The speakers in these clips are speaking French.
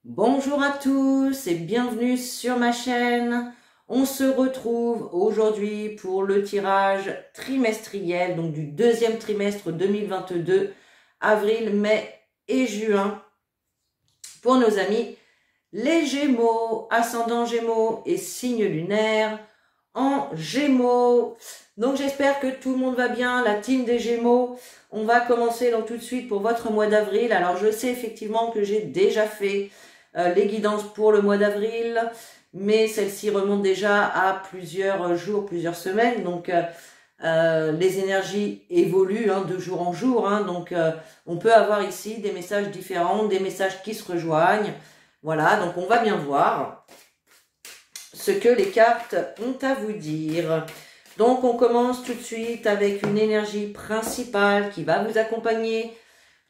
Bonjour à tous et bienvenue sur ma chaîne. On se retrouve aujourd'hui pour le tirage trimestriel, donc du deuxième trimestre 2022, avril, mai et juin, pour nos amis les Gémeaux, ascendant Gémeaux et signe lunaire en Gémeaux. Donc j'espère que tout le monde va bien, la team des Gémeaux. On va commencer donc tout de suite pour votre mois d'avril. Alors je sais effectivement que j'ai déjà fait les guidances pour le mois d'avril, mais celle-ci remonte déjà à plusieurs jours, plusieurs semaines. Donc les énergies évoluent de jour en jour. Donc on peut avoir ici des messages différents, des messages qui se rejoignent. Voilà, donc on va bien voir ce que les cartes ont à vous dire. Donc on commence tout de suite avec une énergie principale qui va vous accompagner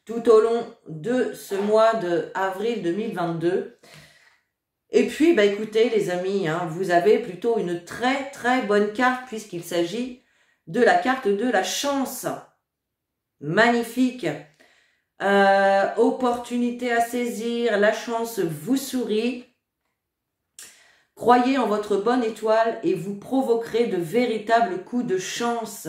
tout au long de ce mois de avril 2022. Et puis, écoutez les amis, vous avez plutôt une très très bonne carte puisqu'il s'agit de la carte de la chance. Magnifique. Opportunité à saisir, la chance vous sourit. Croyez en votre bonne étoile et vous provoquerez de véritables coups de chance.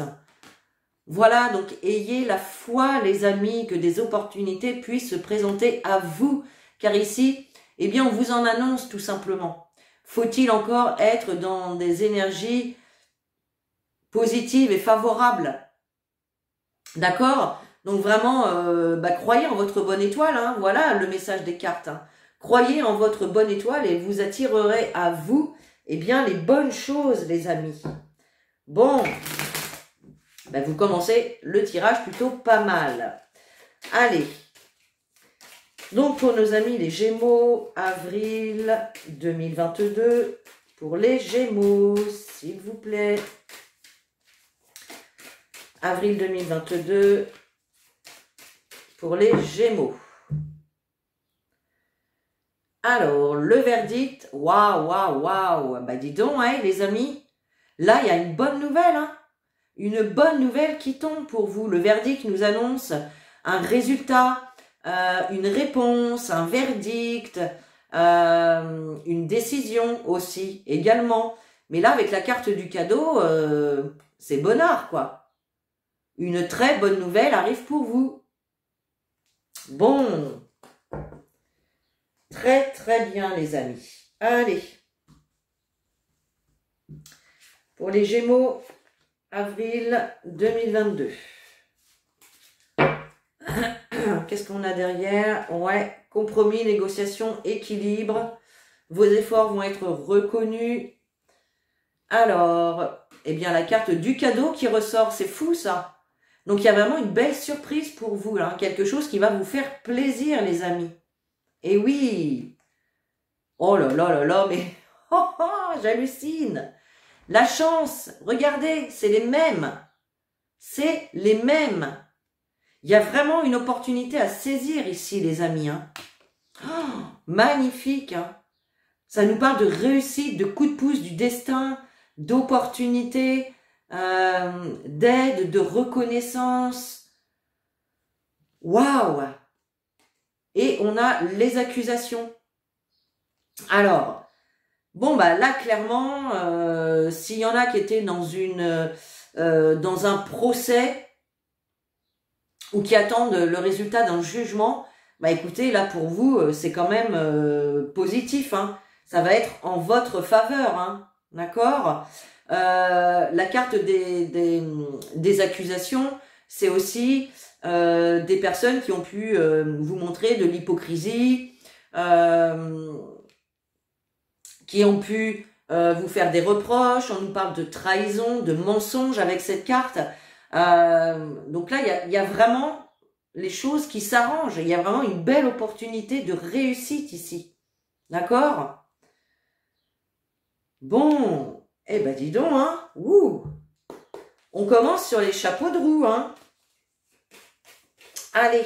Voilà, donc ayez la foi les amis que des opportunités puissent se présenter à vous. Car ici, eh bien on vous en annonce tout simplement. Faut-il encore être dans des énergies positives et favorables? D'accord? Donc vraiment, croyez en votre bonne étoile, voilà le message des cartes. Croyez en votre bonne étoile et vous attirerez à vous, eh bien, les bonnes choses, les amis. Bon, vous commencez le tirage plutôt pas mal. Allez, donc pour nos amis les Gémeaux, avril 2022, pour les Gémeaux, s'il vous plaît. Avril 2022, pour les Gémeaux. Alors, le verdict, waouh, dis donc, les amis, là, il y a une bonne nouvelle, une bonne nouvelle qui tombe pour vous. Le verdict nous annonce un résultat, une réponse, un verdict, une décision aussi, également. Mais là, avec la carte du cadeau, c'est bonnard, quoi. Une très bonne nouvelle arrive pour vous. Bon. Très, très bien, les amis. Allez. Pour les Gémeaux, avril 2022. Qu'est-ce qu'on a derrière? Ouais, compromis, négociation, équilibre. Vos efforts vont être reconnus. Alors, eh bien, la carte du cadeau qui ressort, c'est fou, ça. Donc, il y a vraiment une belle surprise pour vous, là. Quelque chose qui va vous faire plaisir, les amis. Et oui. Oh là là là là, mais j'hallucine. La chance, regardez, c'est les mêmes. C'est les mêmes. Il y a vraiment une opportunité à saisir ici, les amis. Magnifique. Ça nous parle de réussite, de coup de pouce du destin, d'opportunité, d'aide, de reconnaissance. Waouh! Et on a les accusations. Alors, bon, là, clairement, s'il y en a qui étaient dans dans un procès ou qui attendent le résultat d'un jugement, écoutez, là, pour vous, c'est quand même positif, Ça va être en votre faveur, d'accord? La carte des accusations, c'est aussi des personnes qui ont pu vous montrer de l'hypocrisie, qui ont pu vous faire des reproches. On nous parle de trahison, de mensonge avec cette carte. Donc là, il y a vraiment les choses qui s'arrangent. Il y a vraiment une belle opportunité de réussite ici. D'accord? Bon, dis donc, Ouh. On commence sur les chapeaux de roue, Allez.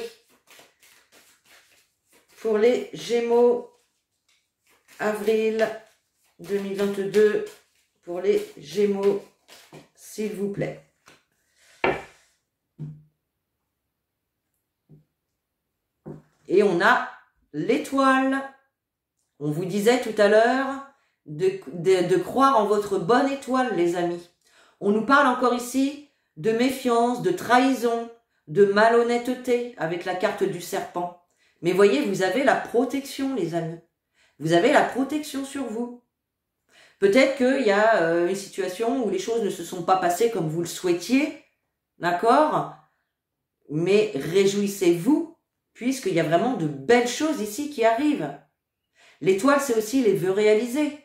Pour les Gémeaux, avril 2022, pour les Gémeaux, s'il vous plaît. Et on a l'étoile. On vous disait tout à l'heure de croire en votre bonne étoile, les amis. On nous parle encore ici de méfiance, de trahison, de malhonnêteté avec la carte du serpent. Mais voyez, vous avez la protection, les amis. Vous avez la protection sur vous. Peut-être qu'il y a une situation où les choses ne se sont pas passées comme vous le souhaitiez, d'accord? Mais réjouissez-vous, puisqu'il y a vraiment de belles choses ici qui arrivent. L'étoile, c'est aussi les vœux réalisés.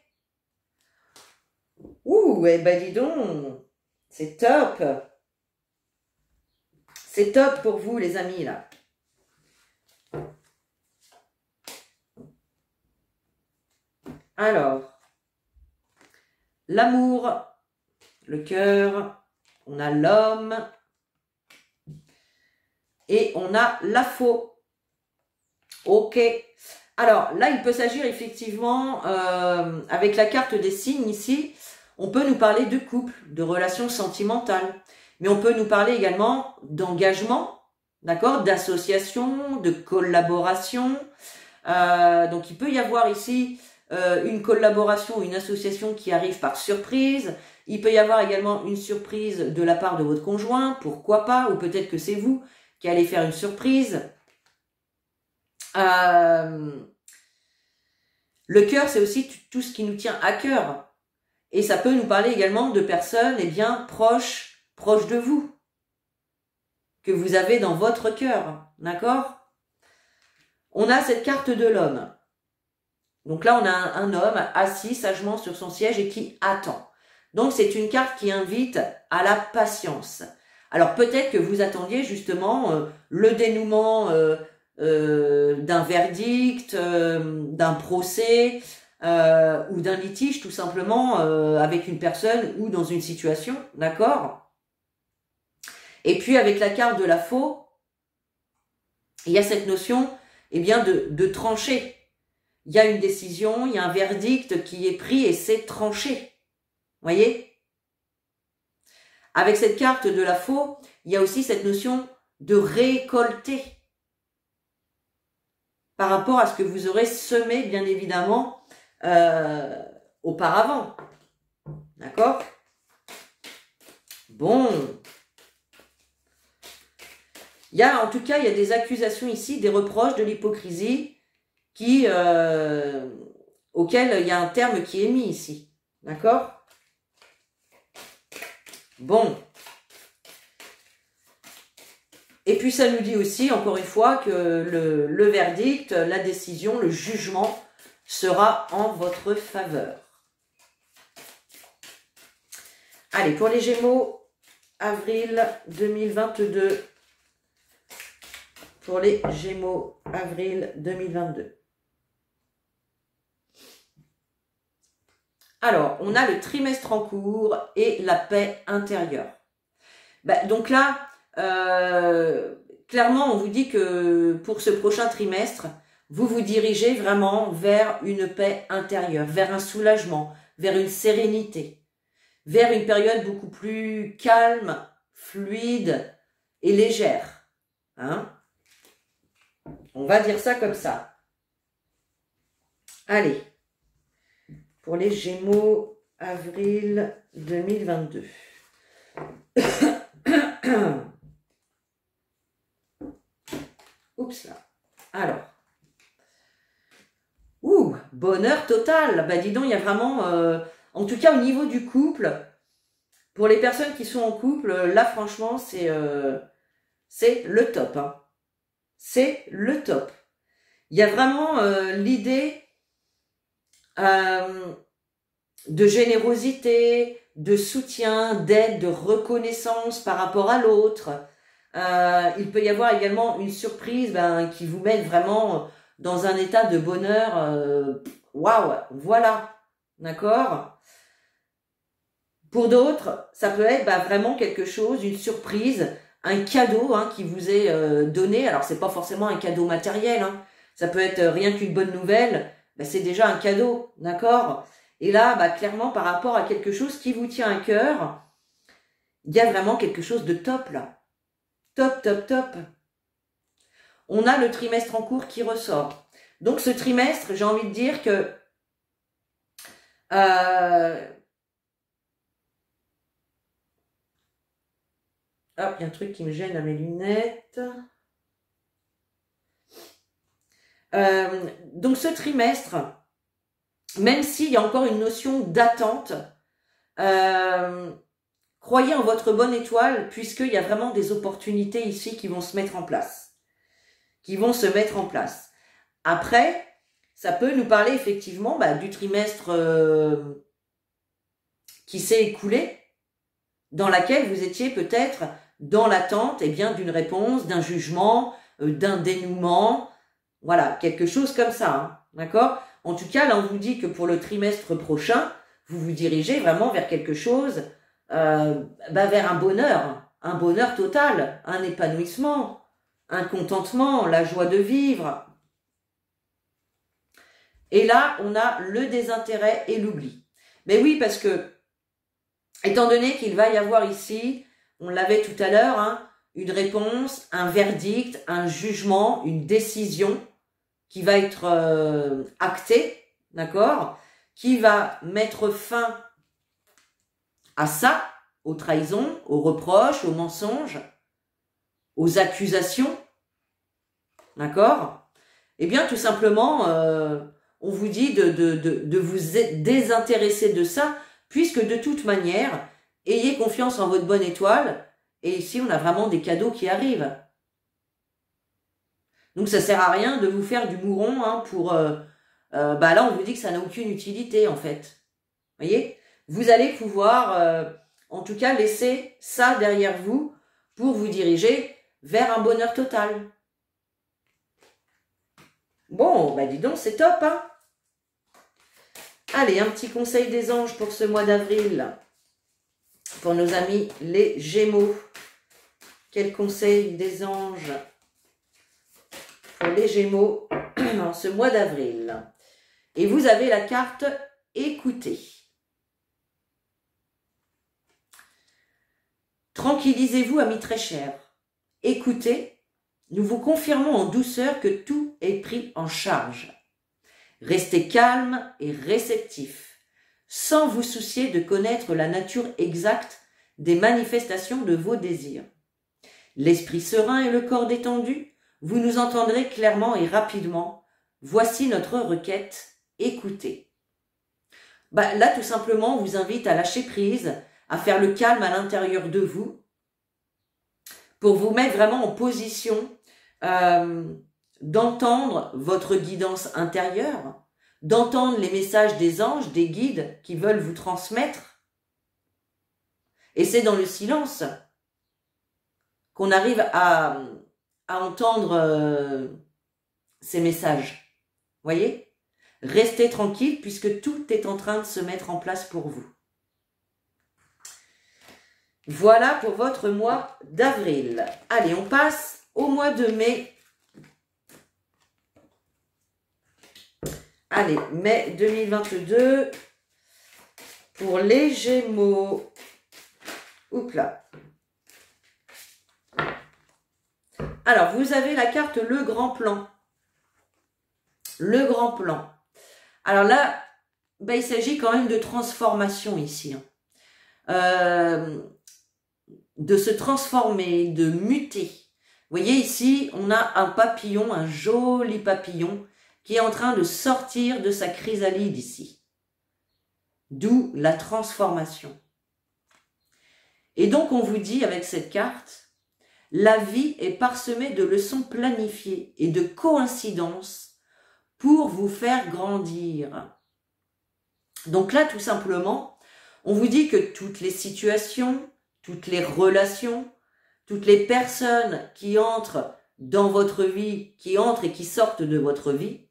Ouh, eh ben dis donc, c'est top. C'est top pour vous, les amis, là. Alors, l'amour, le cœur, on a l'homme et on a la faux. Ok. Alors, là, il peut s'agir effectivement, avec la carte des signes ici, on peut nous parler de couple, de relations sentimentales, mais on peut nous parler également d'engagement, d'accord, d'association, de collaboration. Donc, il peut y avoir ici une collaboration, une association qui arrive par surprise. Il peut y avoir également une surprise de la part de votre conjoint, pourquoi pas, ou peut-être que c'est vous qui allez faire une surprise. Le cœur, c'est aussi tout ce qui nous tient à cœur. Et ça peut nous parler également de personnes bien proches de vous, que vous avez dans votre cœur, d'accord? On a cette carte de l'homme. Donc là, on a un homme assis sagement sur son siège et qui attend. Donc c'est une carte qui invite à la patience. Alors peut-être que vous attendiez justement le dénouement d'un verdict, d'un procès ou d'un litige tout simplement avec une personne ou dans une situation, d'accord? Et puis avec la carte de la faux, il y a cette notion de trancher. Il y a une décision, il y a un verdict qui est pris et c'est tranché. Voyez? Avec cette carte de la faux, il y a aussi cette notion de récolter par rapport à ce que vous aurez semé, bien évidemment, auparavant. D'accord? Bon. En tout cas, il y a des accusations ici, des reproches, de l'hypocrisie auquel il y a un terme qui est mis ici. D'accord? Bon. Et puis ça nous dit aussi, encore une fois, que le verdict, la décision, le jugement sera en votre faveur. Allez, pour les Gémeaux, avril 2022. Pour les Gémeaux, avril 2022. Alors, on a le trimestre en cours et la paix intérieure. Donc là, clairement, on vous dit que pour ce prochain trimestre, vous vous dirigez vraiment vers une paix intérieure, vers un soulagement, vers une sérénité, vers une période beaucoup plus calme, fluide et légère. Hein? On va dire ça comme ça. Allez. Pour les Gémeaux, avril 2022. Oups là. Alors. Bonheur total. Dis donc, il y a vraiment... en tout cas, au niveau du couple, pour les personnes qui sont en couple, là, franchement, c'est le top. Hein. C'est le top. Il y a vraiment l'idée... de générosité, de soutien, d'aide, de reconnaissance par rapport à l'autre. Il peut y avoir également une surprise qui vous met vraiment dans un état de bonheur. Waouh, voilà, d'accord? Pour d'autres, ça peut être vraiment quelque chose, une surprise, un cadeau qui vous est donné. Alors, c'est pas forcément un cadeau matériel. Ça peut être rien qu'une bonne nouvelle. C'est déjà un cadeau, d'accord? Et là, clairement, par rapport à quelque chose qui vous tient à cœur, il y a vraiment quelque chose de top, là. Top, top, top. On a le trimestre en cours qui ressort. Donc ce trimestre, j'ai envie de dire que hop, il y a un truc qui me gêne à mes lunettes. Donc ce trimestre, même s'il y a encore une notion d'attente, croyez en votre bonne étoile, puisqu'il y a vraiment des opportunités ici qui vont se mettre en place. Après, ça peut nous parler effectivement du trimestre qui s'est écoulé, dans laquelle vous étiez peut-être dans l'attente d'une réponse, d'un jugement, d'un dénouement, voilà, quelque chose comme ça, hein, d'accord? En tout cas, là, on vous dit que pour le trimestre prochain, vous vous dirigez vraiment vers quelque chose, vers un bonheur total, un épanouissement, un contentement, la joie de vivre. Et là, on a le désintérêt et l'oubli. Mais oui, parce que, étant donné qu'il va y avoir ici, on l'avait tout à l'heure, hein, une réponse, un verdict, un jugement, une décision qui va être actée, d'accord, qui va mettre fin à ça, aux trahisons, aux reproches, aux mensonges, aux accusations, d'accord? Eh bien, tout simplement, on vous dit de vous désintéresser de ça, puisque de toute manière, ayez confiance en votre bonne étoile, et ici, on a vraiment des cadeaux qui arrivent. Donc, ça sert à rien de vous faire du mouron, hein, pour... là, on vous dit que ça n'a aucune utilité, en fait. Vous voyez? Vous allez pouvoir, en tout cas, laisser ça derrière vous pour vous diriger vers un bonheur total. Bon, dis donc, c'est top, hein? Allez, un petit conseil des anges pour ce mois d'avril. Pour nos amis les Gémeaux. Quel conseil des anges pour les Gémeaux en ce mois d'avril? Et vous avez la carte écoutez. Tranquillisez-vous, amis très chers. Écoutez, nous vous confirmons en douceur que tout est pris en charge. Restez calme et réceptif, sans vous soucier de connaître la nature exacte des manifestations de vos désirs. L'esprit serein et le corps détendu, vous nous entendrez clairement et rapidement. Voici notre requête, écoutez. Là, tout simplement, on vous invite à lâcher prise, à faire le calme à l'intérieur de vous, pour vous mettre vraiment en position d'entendre votre guidance intérieure, d'entendre les messages des anges, des guides qui veulent vous transmettre. Et c'est dans le silence qu'on arrive à entendre ces messages. Voyez? Restez tranquille puisque tout est en train de se mettre en place pour vous. Voilà pour votre mois d'avril. Allez, on passe au mois de mai. Allez, mai 2022 pour les Gémeaux. Oups là. Alors, vous avez la carte Le Grand Plan. Le Grand Plan. Alors là, il s'agit quand même de transformation ici. De se transformer, de muter. Vous voyez ici, on a un papillon, un joli papillon, qui est en train de sortir de sa chrysalide ici. D'où la transformation. Et donc, on vous dit avec cette carte, la vie est parsemée de leçons planifiées et de coïncidences pour vous faire grandir. Donc là, tout simplement, on vous dit que toutes les situations, toutes les relations, toutes les personnes qui entrent dans votre vie, qui entrent et qui sortent de votre vie,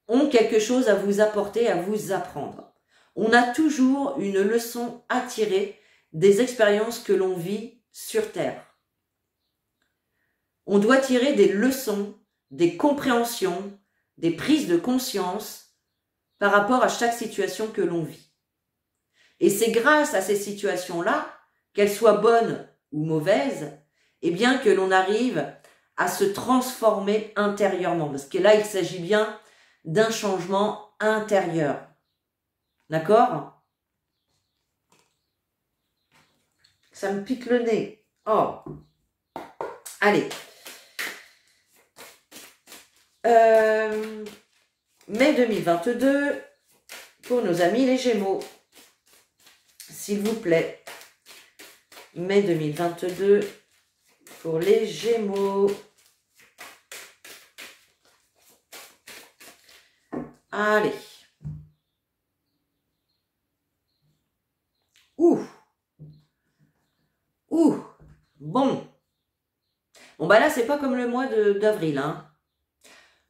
ont quelque chose à vous apporter, à vous apprendre. On a toujours une leçon à tirer des expériences que l'on vit sur Terre. On doit tirer des leçons, des compréhensions, des prises de conscience par rapport à chaque situation que l'on vit. Et c'est grâce à ces situations-là, qu'elles soient bonnes ou mauvaises, eh bien que l'on arrive à se transformer intérieurement. Parce que là, il s'agit bien d'un changement intérieur. D'accord? Ça me pique le nez. Oh. Allez. Mai 2022, pour nos amis les Gémeaux. S'il vous plaît. Mai 2022, pour les Gémeaux. Allez. Ouh. Ouh. Bon. Bon, bah là, c'est pas comme le mois d'avril, hein.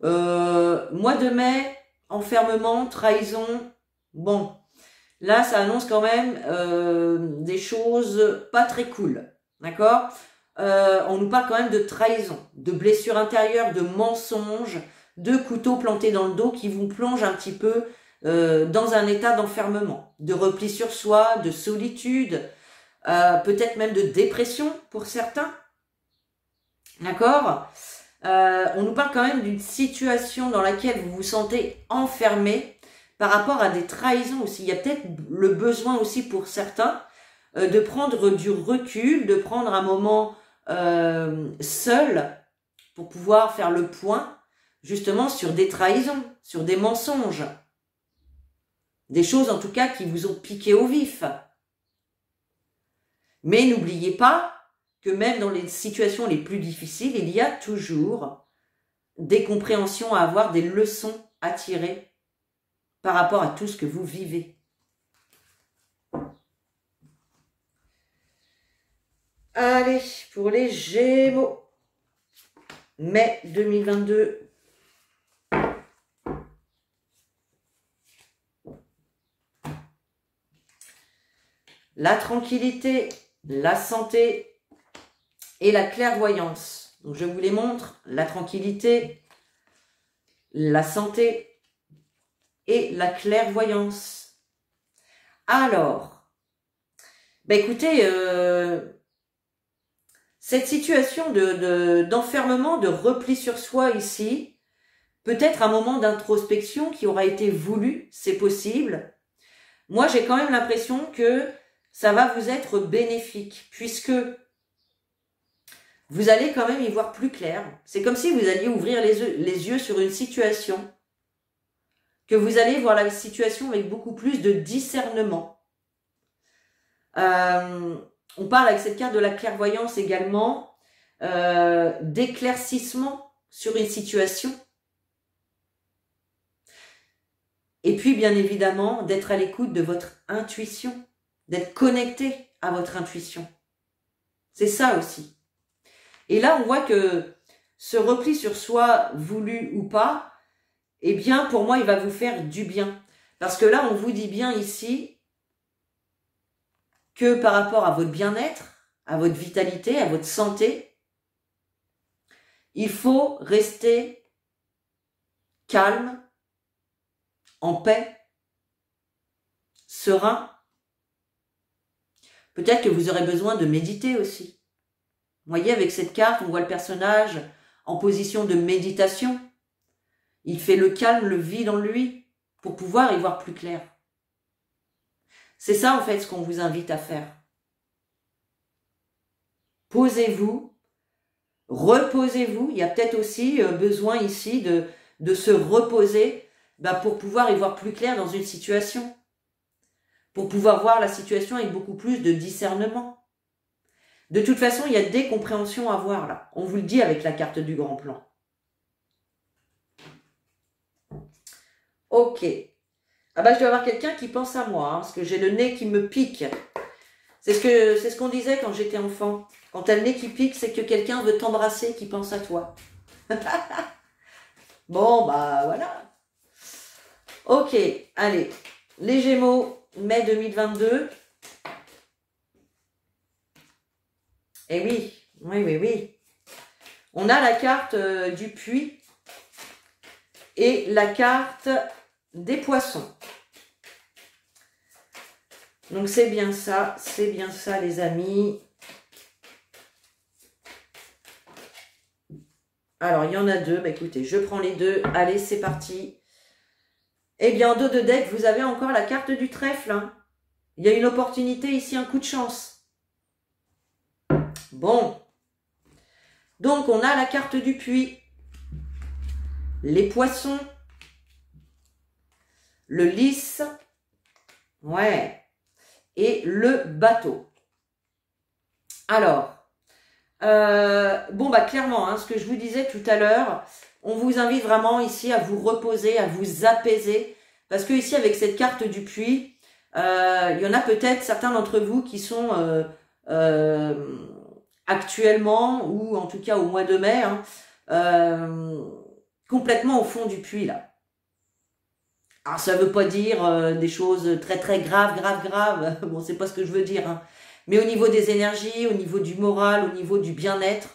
Mois de mai, enfermement, trahison. Bon. Là, ça annonce quand même des choses pas très cool. D'accord? On nous parle quand même de trahison, de blessures intérieures, de mensonges, de couteaux plantés dans le dos qui vous plongent un petit peu dans un état d'enfermement, de repli sur soi, de solitude, peut-être même de dépression pour certains. D'accord? On nous parle quand même d'une situation dans laquelle vous vous sentez enfermé par rapport à des trahisons aussi. Il y a peut-être le besoin aussi pour certains de prendre du recul, de prendre un moment seul pour pouvoir faire le point justement sur des trahisons, sur des mensonges. Des choses en tout cas qui vous ont piqué au vif. Mais n'oubliez pas que même dans les situations les plus difficiles, il y a toujours des compréhensions à avoir, des leçons à tirer par rapport à tout ce que vous vivez. Allez, pour les Gémeaux, mai 2022. La tranquillité, la santé et la clairvoyance. Donc je vous les montre, la tranquillité, la santé et la clairvoyance. Alors, ben écoutez, cette situation d'enfermement, de repli sur soi ici, peut-être un moment d'introspection qui aura été voulu, c'est possible. Moi, j'ai quand même l'impression que ça va vous être bénéfique, puisque vous allez quand même y voir plus clair. C'est comme si vous alliez ouvrir les yeux sur une situation, que vous allez voir la situation avec beaucoup plus de discernement. On parle avec cette carte de la clairvoyance également d'éclaircissement sur une situation. Et puis, bien évidemment, d'être à l'écoute de votre intuition, d'être connecté à votre intuition. C'est ça aussi. Et là, on voit que ce repli sur soi, voulu ou pas, eh bien, pour moi, il va vous faire du bien. Parce que là, on vous dit bien ici que par rapport à votre bien-être, à votre vitalité, à votre santé, il faut rester calme, en paix, serein. Peut-être que vous aurez besoin de méditer aussi. Vous voyez, avec cette carte, on voit le personnage en position de méditation. Il fait le calme, le vide en lui, pour pouvoir y voir plus clair. C'est ça, en fait, ce qu'on vous invite à faire. Posez-vous, reposez-vous. Il y a peut-être aussi besoin ici de se reposer pour pouvoir y voir plus clair dans une situation. Pour pouvoir voir la situation avec beaucoup plus de discernement. De toute façon, il y a des compréhensions à voir là. On vous le dit avec la carte du grand plan. Ok. Ah bah je dois avoir quelqu'un qui pense à moi, parce que j'ai le nez qui me pique. C'est ce qu'on disait quand j'étais enfant. Quand t'as le nez qui pique, c'est que quelqu'un veut t'embrasser, qui pense à toi. Bon, bah voilà. Ok, allez. Les Gémeaux, mai 2022. Eh oui, oui. On a la carte du puits et la carte des poissons. Donc c'est bien ça les amis. Alors il y en a deux, bah écoutez, je prends les deux. Allez, c'est parti. Eh bien, en dos de deck, vous avez encore la carte du trèfle. Hein. Il y a une opportunité ici, un coup de chance. Bon. Donc, on a la carte du puits. Les poissons. Le lys. Ouais. Et le bateau. Alors, bon, bah clairement, hein, ce que je vous disais tout à l'heure, on vous invite vraiment ici à vous reposer, à vous apaiser. Parce que ici, avec cette carte du puits, il y en a peut-être certains d'entre vous qui sont actuellement, ou en tout cas au mois de mai, hein, complètement au fond du puits, là. Alors, ça veut pas dire des choses très très graves. Bon, c'est pas ce que je veux dire, hein. Mais au niveau des énergies, au niveau du moral, au niveau du bien-être,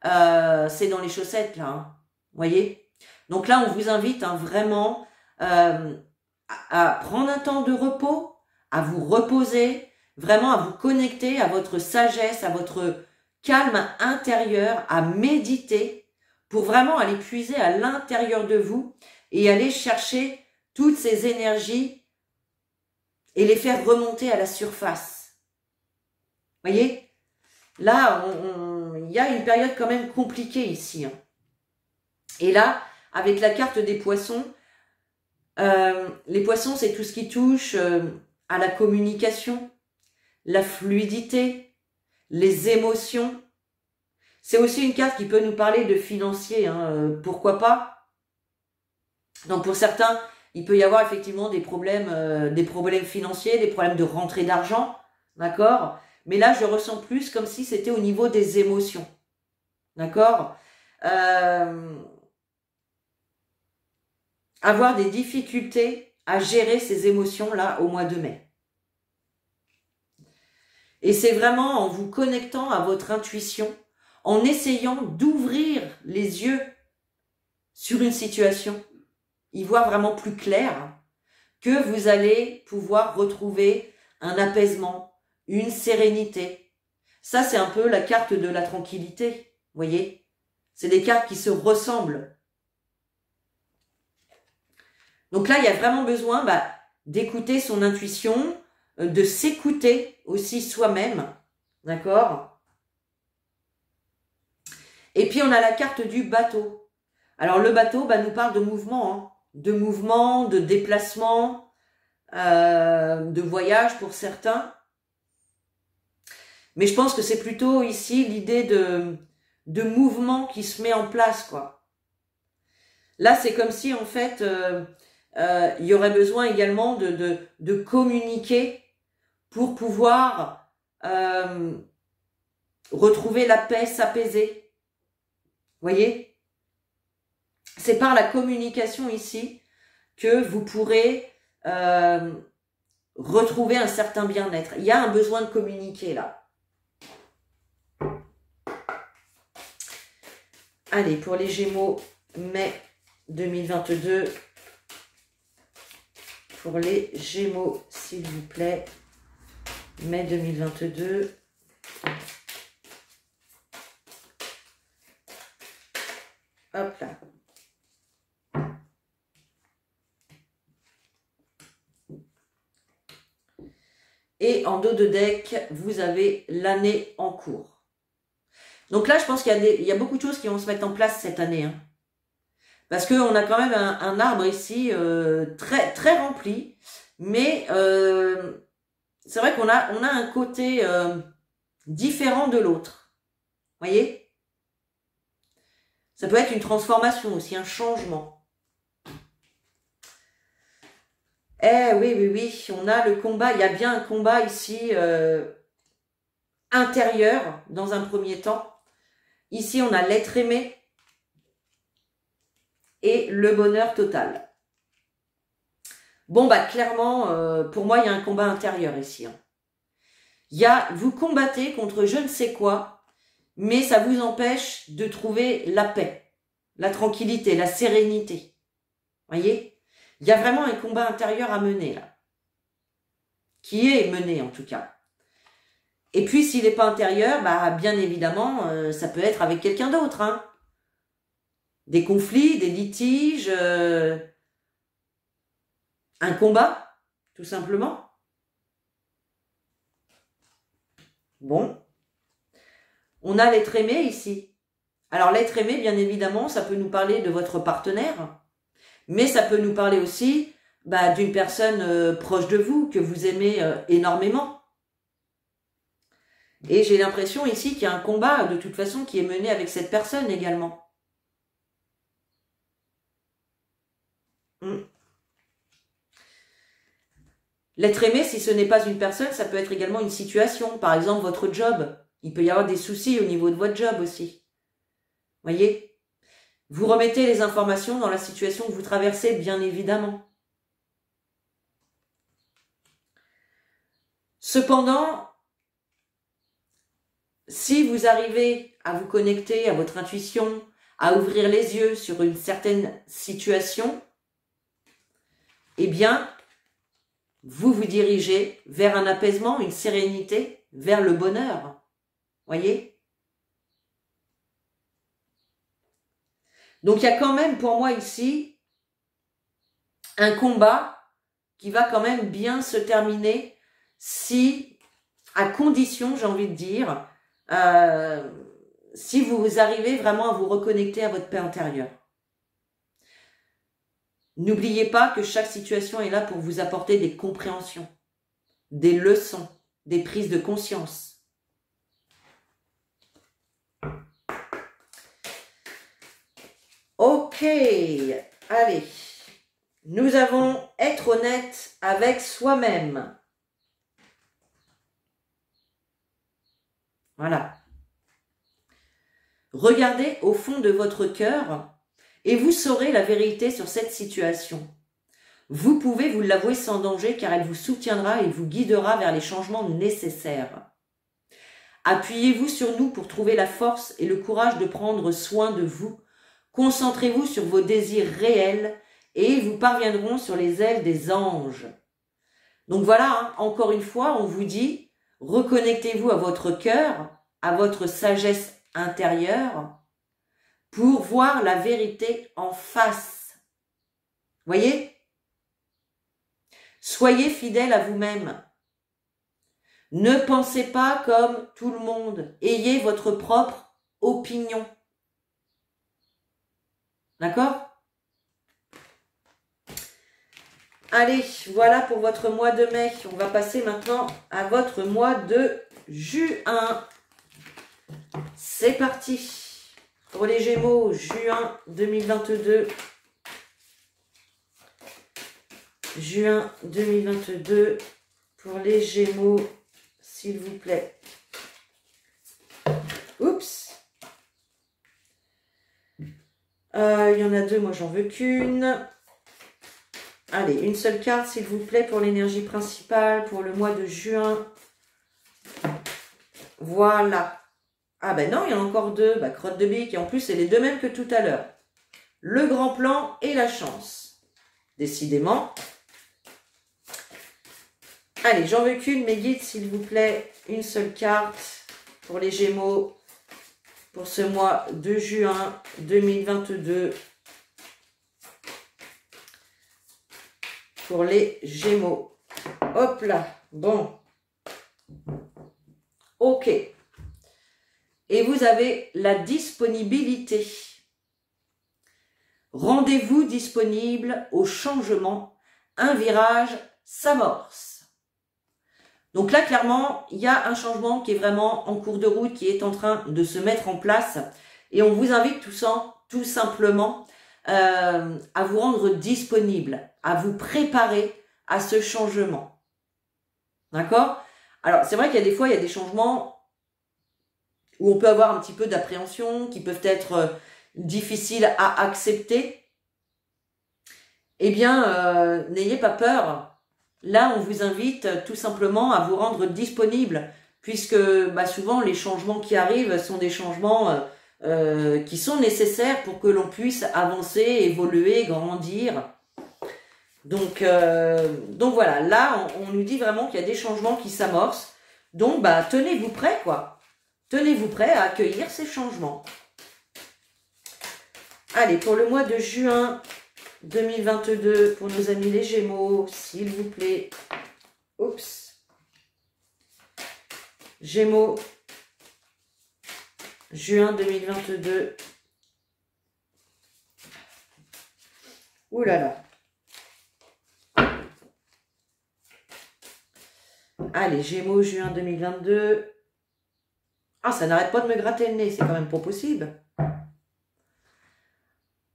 c'est dans les chaussettes, là. Hein. Vous voyez? Donc là, on vous invite hein, vraiment à prendre un temps de repos, à vous reposer, vraiment à vous connecter à votre sagesse, à votre calme intérieur, à méditer pour vraiment aller puiser à l'intérieur de vous et aller chercher toutes ces énergies et les faire remonter à la surface. Voyez? Là, il y a une période quand même compliquée ici. Hein. Et là, avec la carte des poissons, les poissons, c'est tout ce qui touche à la communication, la fluidité, les émotions. C'est aussi une carte qui peut nous parler de financier, hein, pourquoi pas. Donc pour certains, il peut y avoir effectivement des problèmes financiers, des problèmes de rentrée d'argent, d'accord? Mais là, je ressens plus comme si c'était au niveau des émotions, d'accord? Avoir des difficultés à gérer ces émotions-là au mois de mai. Et c'est vraiment en vous connectant à votre intuition, en essayant d'ouvrir les yeux sur une situation, y voir vraiment plus clair, que vous allez pouvoir retrouver un apaisement, une sérénité. Ça, c'est un peu la carte de la tranquillité, vous voyez? C'est des cartes qui se ressemblent. Donc là, il y a vraiment besoin d'écouter son intuition, de s'écouter aussi soi-même, d'accord? Et puis, on a la carte du bateau. Alors, le bateau nous parle de mouvement, hein, de déplacement, de voyage pour certains. Mais je pense que c'est plutôt ici l'idée de mouvement qui se met en place, quoi. Là, c'est comme si, en fait, il y aurait besoin également de communiquer pour pouvoir retrouver la paix, s'apaiser. Vous voyez? C'est par la communication ici que vous pourrez retrouver un certain bien-être. Il y a un besoin de communiquer là. Allez, pour les Gémeaux, mai 2022. Pour les Gémeaux, s'il vous plaît. Mai 2022. Hop là. Et en dos de deck, vous avez l'année en cours. Donc là, je pense qu'il y a beaucoup de choses qui vont se mettre en place cette année. Hein. Parce qu'on a quand même un arbre ici très, très rempli. Mais c'est vrai qu'on a un côté différent de l'autre. Vous voyez? Ça peut être une transformation aussi, un changement. Eh oui, on a le combat, il y a bien un combat ici intérieur dans un premier temps. Ici, on a l'être aimé et le bonheur total. Bon, clairement, pour moi, il y a un combat intérieur ici. Hein. Vous combattez contre je ne sais quoi, mais ça vous empêche de trouver la paix, la tranquillité, la sérénité. Voyez? Il y a vraiment un combat intérieur à mener, là. Qui est mené, en tout cas. Et puis, s'il n'est pas intérieur, bien évidemment, ça peut être avec quelqu'un d'autre. Hein. Des conflits, des litiges. Un combat, tout simplement. Bon. On a l'être aimé ici. Alors l'être aimé, bien évidemment, ça peut nous parler de votre partenaire, mais ça peut nous parler aussi d'une personne proche de vous, que vous aimez énormément. Et j'ai l'impression ici qu'il y a un combat, de toute façon, qui est mené avec cette personne également. L'être aimé, si ce n'est pas une personne, ça peut être également une situation. Par exemple, votre job. Il peut y avoir des soucis au niveau de votre job aussi. Voyez? Vous remettez les informations dans la situation que vous traversez, bien évidemment. Cependant, si vous arrivez à vous connecter à votre intuition, à ouvrir les yeux sur une certaine situation, eh bien, vous vous dirigez vers un apaisement, une sérénité, vers le bonheur. Voyez? Donc, il y a quand même pour moi ici un combat qui va quand même bien se terminer si, à condition, j'ai envie de dire, si vous arrivez vraiment à vous reconnecter à votre paix intérieure. N'oubliez pas que chaque situation est là pour vous apporter des compréhensions, des leçons, des prises de conscience. Ok, allez. Nous avons être honnête avec soi-même. Voilà. Regardez au fond de votre cœur et vous saurez la vérité sur cette situation. Vous pouvez vous l'avouer sans danger car elle vous soutiendra et vous guidera vers les changements nécessaires. Appuyez-vous sur nous pour trouver la force et le courage de prendre soin de vous. Concentrez-vous sur vos désirs réels et vous parviendront sur les ailes des anges. Donc voilà, encore une fois, on vous dit, reconnectez-vous à votre cœur, à votre sagesse intérieure, pour voir la vérité en face. Voyez? Soyez fidèle à vous-même. Ne pensez pas comme tout le monde. Ayez votre propre opinion. D'accord? Allez, voilà pour votre mois de mai. On va passer maintenant à votre mois de juin. C'est parti. Pour les Gémeaux, juin 2022. Juin 2022. Pour les Gémeaux, s'il vous plaît. Oups. Il y en a deux, moi j'en veux qu'une. Allez, une seule carte, s'il vous plaît, pour l'énergie principale, pour le mois de juin. Voilà. Ah ben non, il y en a encore deux. Crotte de bique. Et en plus, c'est les deux mêmes que tout à l'heure. Le grand plan et la chance. Décidément. Allez, j'en veux qu'une, mes guides, s'il vous plaît. Une seule carte pour les Gémeaux. Pour ce mois de juin 2022. Pour les Gémeaux. Hop là. Bon. Ok. Et vous avez la disponibilité. Rendez-vous disponible au changement. Un virage s'amorce. Donc là, clairement, il y a un changement qui est vraiment en cours de route, qui est en train de se mettre en place. Et on vous invite tout simplement à vous rendre disponible, à vous préparer à ce changement. D'accord? Alors, c'est vrai qu'il y a des fois, il y a des changements où on peut avoir un petit peu d'appréhension, qui peuvent être difficiles à accepter. Eh bien, n'ayez pas peur. Là, on vous invite tout simplement à vous rendre disponible, puisque souvent, les changements qui arrivent sont des changements qui sont nécessaires pour que l'on puisse avancer, évoluer, grandir. Donc voilà, là, on nous dit vraiment qu'il y a des changements qui s'amorcent. Donc, tenez-vous prêts, quoi. Tenez-vous prêts à accueillir ces changements. Allez, pour le mois de juin 2022 pour nos amis les Gémeaux, s'il vous plaît. Oups. Gémeaux, juin 2022. Ouh là là. Allez, Gémeaux, juin 2022. Ah, ça n'arrête pas de me gratter le nez, c'est quand même pas possible.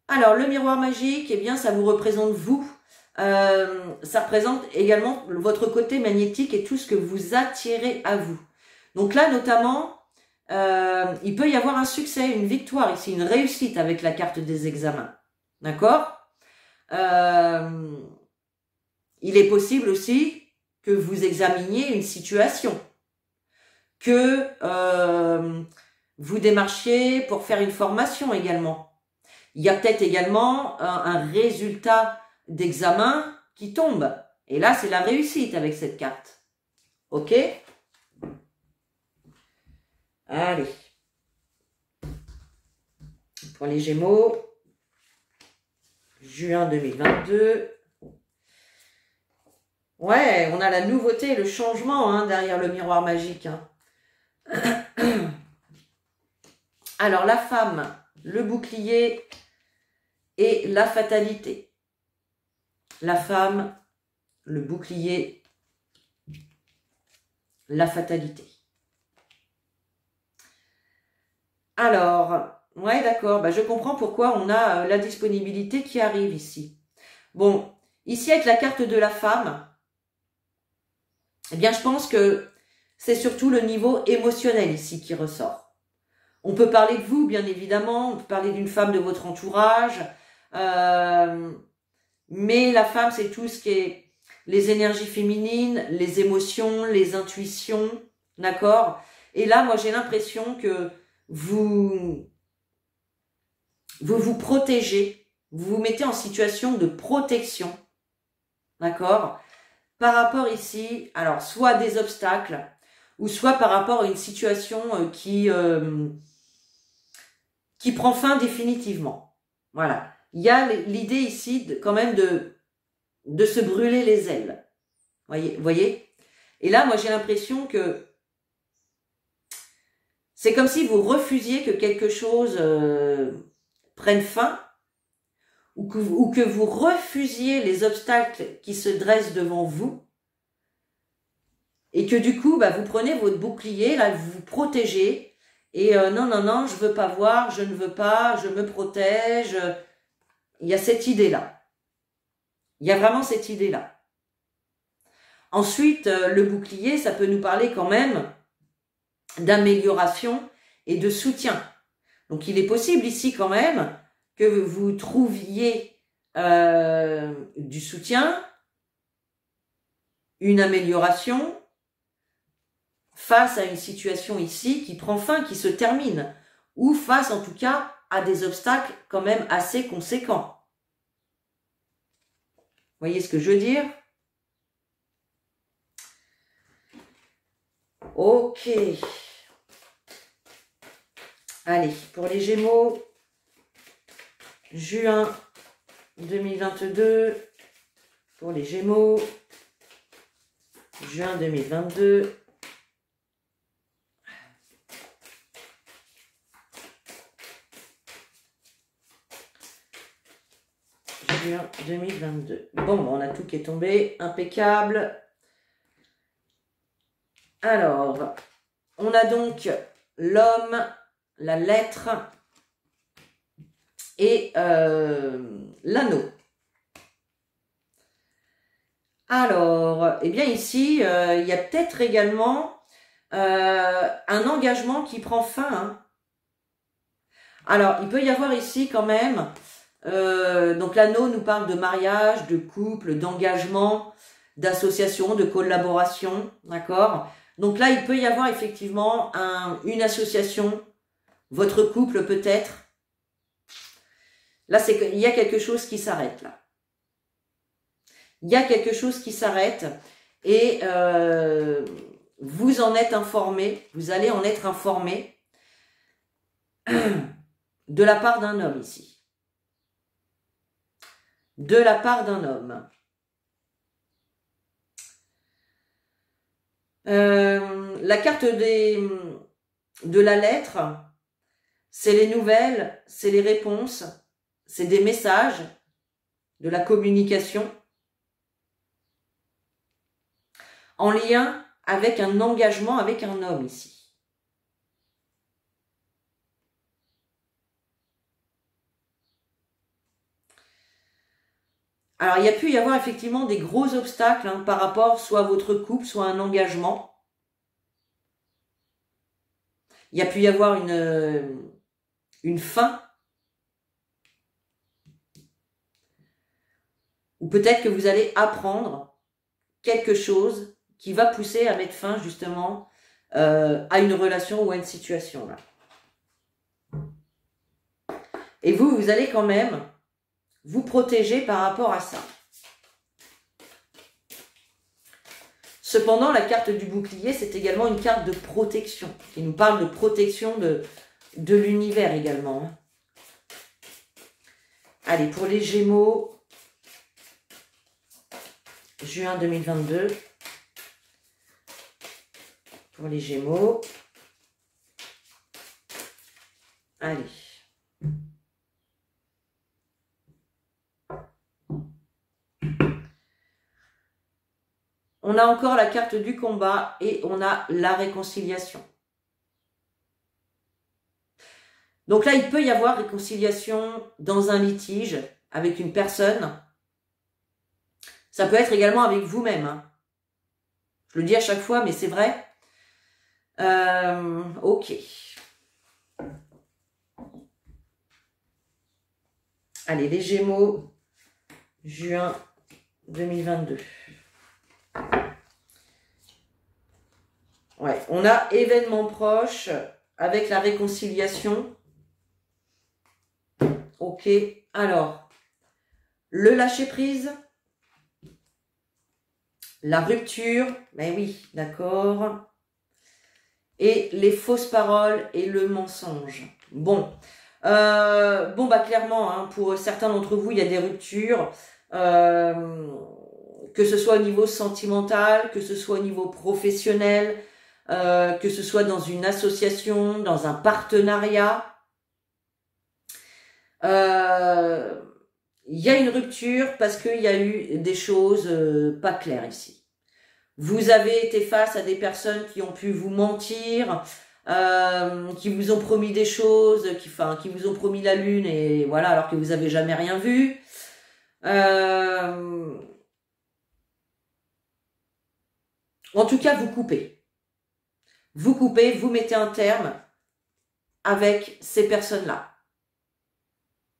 Alors, le miroir magique, eh bien, ça vous représente vous. Ça représente également votre côté magnétique et tout ce que vous attirez à vous. Donc là, notamment, il peut y avoir un succès, une victoire ici, une réussite avec la carte des examens. D'accord ? Il est possible aussi que vous examiniez une situation, que vous démarchiez pour faire une formation également. Il y a peut-être également un résultat d'examen qui tombe. Et là, c'est la réussite avec cette carte. Ok ? Allez. Pour les Gémeaux, juin 2022. Ouais, on a la nouveauté, le changement hein, derrière le miroir magique. Hein. Alors, la femme, le bouclier et la fatalité. La femme, le bouclier, la fatalité. Alors, ouais, d'accord, bah, je comprends pourquoi on a la disponibilité qui arrive ici. Bon, ici avec la carte de la femme, eh bien, je pense que c'est surtout le niveau émotionnel ici qui ressort. On peut parler de vous, bien évidemment, on peut parler d'une femme de votre entourage, mais la femme, c'est tout ce qui est les énergies féminines, les émotions, les intuitions, d'accord? Et là, moi, j'ai l'impression que vous vous protégez, vous vous mettez en situation de protection, d'accord? Par rapport ici, alors, soit des obstacles, ou soit par rapport à une situation qui prend fin définitivement. Voilà. Il y a l'idée ici quand même de se brûler les ailes. Voyez? Et là, moi, j'ai l'impression que c'est comme si vous refusiez que quelque chose prenne fin ou que vous refusiez les obstacles qui se dressent devant vous et que du coup, bah, vous prenez votre bouclier, là, vous vous protégez et non, non, non, je veux pas voir, je ne veux pas, je me protège. Il y a cette idée-là. Il y a vraiment cette idée-là. Ensuite, le bouclier, ça peut nous parler quand même d'amélioration et de soutien. Donc, il est possible ici quand même que vous trouviez du soutien, une amélioration face à une situation ici qui prend fin, qui se termine, ou face en tout cas à des obstacles quand même assez conséquents. Vous voyez ce que je veux dire? Ok. Allez, pour les Gémeaux, juin 2022. Pour les Gémeaux, juin 2022. Juin 2022. Bon, on a tout qui est tombé. Impeccable. Alors, on a donc l'homme, la lettre et l'anneau. Alors, eh bien ici, il y a peut-être également un engagement qui prend fin. Hein. Alors, il peut y avoir ici quand même, donc l'anneau nous parle de mariage, de couple, d'engagement, d'association, de collaboration, d'accord? Donc là, il peut y avoir effectivement une association, votre couple peut-être. Là, il y a quelque chose qui s'arrête là. Il y a quelque chose qui s'arrête et vous en êtes informé, vous allez en être informé de la part d'un homme ici. de la part d'un homme. La carte de la lettre, c'est les nouvelles, c'est les réponses, c'est des messages, de la communication, en lien avec un engagement avec un homme ici. Alors, il y a pu y avoir effectivement des gros obstacles hein, par rapport soit à votre couple, soit à un engagement. Il y a pu y avoir une fin. Ou peut-être que vous allez apprendre quelque chose qui va pousser à mettre fin justement à une relation ou à une situation. Là. Et vous allez quand même vous protéger par rapport à ça. Cependant, la carte du bouclier, c'est également une carte de protection, qui nous parle de protection de l'univers également. Allez, pour les Gémeaux, juin 2022. Pour les Gémeaux. Allez. On a encore la carte du combat et on a la réconciliation. Donc là, il peut y avoir réconciliation dans un litige avec une personne. Ça peut être également avec vous-même. Hein. Je le dis à chaque fois, mais c'est vrai. Ok. Allez, les Gémeaux, juin 2022. Ouais, on a événement proche avec la réconciliation. Ok, alors, le lâcher-prise, la rupture, ben oui, d'accord, et les fausses paroles et le mensonge. Bon, bah clairement, hein, pour certains d'entre vous, il y a des ruptures, que ce soit au niveau sentimental, que ce soit au niveau professionnel, que ce soit dans une association, dans un partenariat. Il y a une rupture parce qu'il y a eu des choses pas claires ici. Vous avez été face à des personnes qui ont pu vous mentir, qui vous ont promis des choses, qui vous ont promis la lune et voilà, alors que vous avez jamais rien vu. En tout cas, vous coupez. Vous coupez, vous mettez un terme avec ces personnes-là.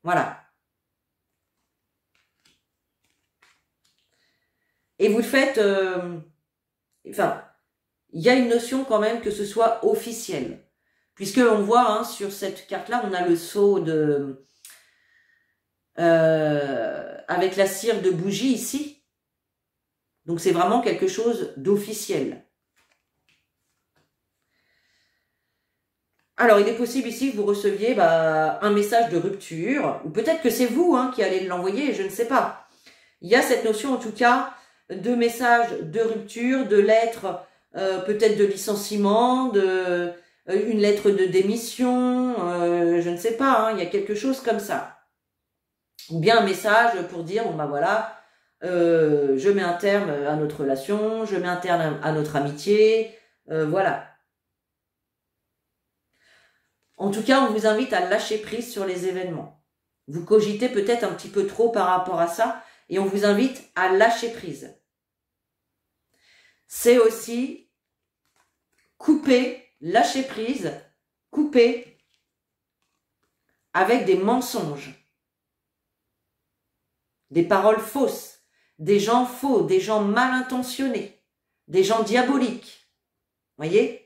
Voilà. Et vous le faites... Enfin, il y a une notion quand même que ce soit officiel. Puisque on voit hein, sur cette carte-là, on a le sceau de... avec la cire de bougie ici. Donc c'est vraiment quelque chose d'officiel. Alors, il est possible ici que vous receviez un message de rupture, ou peut-être que c'est vous hein, qui allez l'envoyer, je ne sais pas. Il y a cette notion, en tout cas, de message de rupture, de lettre, peut-être de licenciement, une lettre de démission, je ne sais pas, hein, il y a quelque chose comme ça. Ou bien un message pour dire, bon bah voilà, je mets un terme à notre relation, je mets un terme à notre amitié, voilà. En tout cas, on vous invite à lâcher prise sur les événements. Vous cogitez peut-être un petit peu trop par rapport à ça et on vous invite à lâcher prise. C'est aussi couper, lâcher prise, couper avec des mensonges, des paroles fausses, des gens faux, des gens mal intentionnés, des gens diaboliques. Voyez ?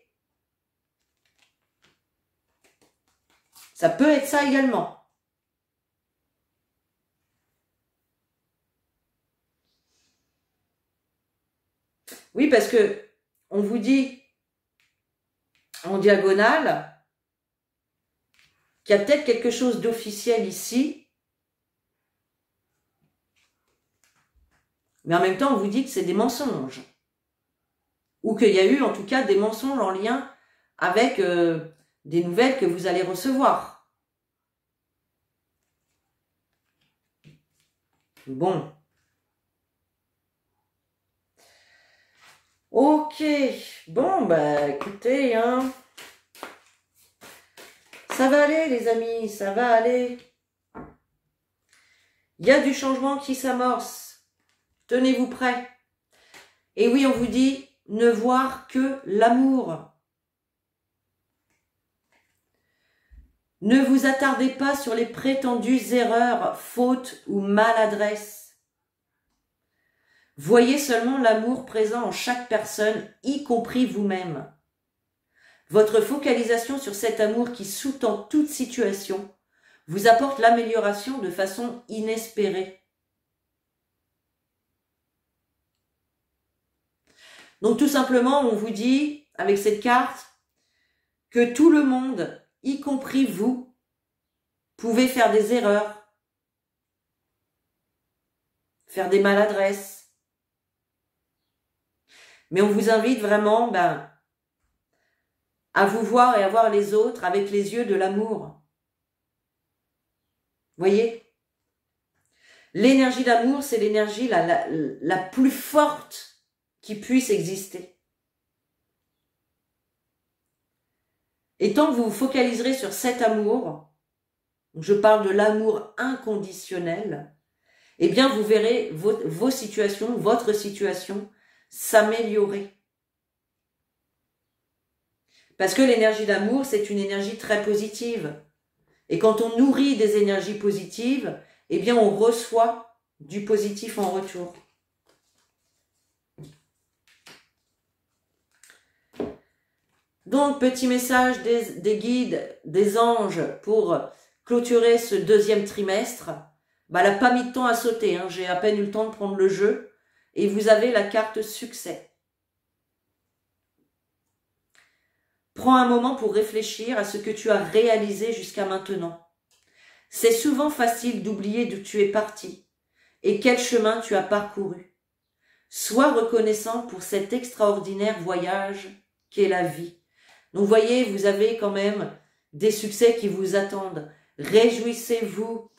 Ça peut être ça également. Oui, parce que on vous dit en diagonale qu'il y a peut-être quelque chose d'officiel ici. Mais en même temps, on vous dit que c'est des mensonges. Ou qu'il y a eu en tout cas des mensonges en lien avec des nouvelles que vous allez recevoir. Bon. Ok. Bon, bah écoutez, hein. Ça va aller les amis, ça va aller. Il y a du changement qui s'amorce. Tenez-vous prêts. Et oui, on vous dit, ne voir que l'amour. Ne vous attardez pas sur les prétendues erreurs, fautes ou maladresses. Voyez seulement l'amour présent en chaque personne, y compris vous-même. Votre focalisation sur cet amour qui sous-tend toute situation vous apporte l'amélioration de façon inespérée. Donc tout simplement, on vous dit, avec cette carte, que tout le monde, y compris vous, pouvez faire des erreurs, faire des maladresses. Mais on vous invite vraiment à vous voir et à voir les autres avec les yeux de l'amour. Voyez ? L'énergie d'amour, c'est l'énergie la plus forte qui puisse exister. Et tant que vous vous focaliserez sur cet amour, je parle de l'amour inconditionnel, eh bien vous verrez vos situations, votre situation s'améliorer. Parce que l'énergie d'amour, c'est une énergie très positive. Et quand on nourrit des énergies positives, eh bien on reçoit du positif en retour. Donc, petit message des guides, des anges pour clôturer ce deuxième trimestre. Elle n'a pas mis de temps à sauter, hein. J'ai à peine eu le temps de prendre le jeu. Et vous avez la carte succès. Prends un moment pour réfléchir à ce que tu as réalisé jusqu'à maintenant. C'est souvent facile d'oublier d'où tu es parti et quel chemin tu as parcouru. Sois reconnaissant pour cet extraordinaire voyage qu'est la vie. Donc, voyez, vous avez quand même des succès qui vous attendent. Réjouissez-vous,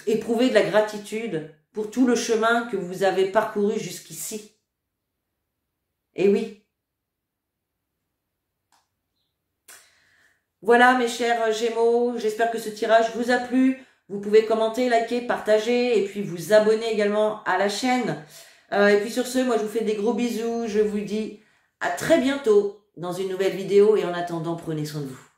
éprouvez de la gratitude pour tout le chemin que vous avez parcouru jusqu'ici. Et oui. Voilà, mes chers Gémeaux, j'espère que ce tirage vous a plu. Vous pouvez commenter, liker, partager et puis vous abonner également à la chaîne. Et puis sur ce, moi je vous fais des gros bisous. Je vous dis à très bientôt dans une nouvelle vidéo et en attendant, prenez soin de vous.